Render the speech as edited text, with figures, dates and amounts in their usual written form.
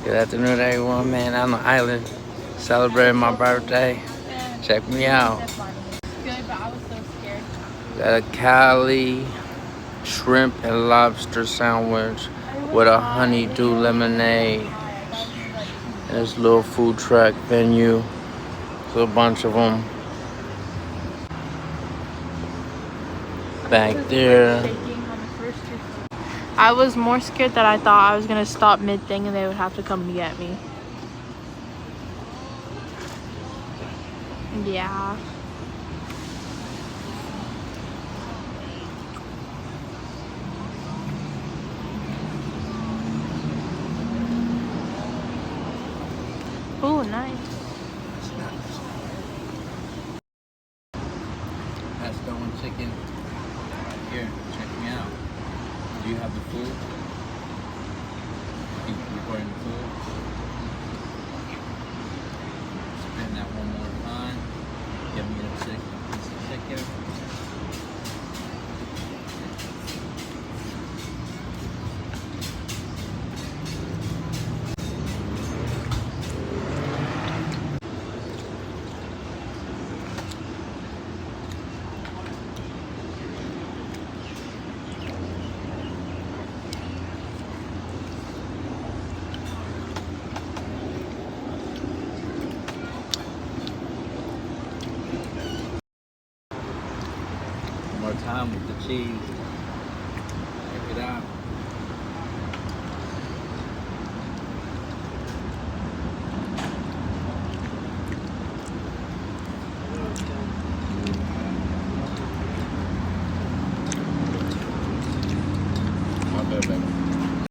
Good afternoon, everyone, man. On the island, celebrating my birthday. Check me out. Got a Cali shrimp and lobster sandwich with a honeydew lemonade. And this little food truck venue. There's a bunch of them back there. I was more scared that I thought I was gonna stop mid-thing and they would have to come to get me. Yeah. Oh, nice. That's going chicken. Right here, check me out. Do you have the food? You recording the food? Spin that one more time. Give me a piece of chicken. More time with the cheese.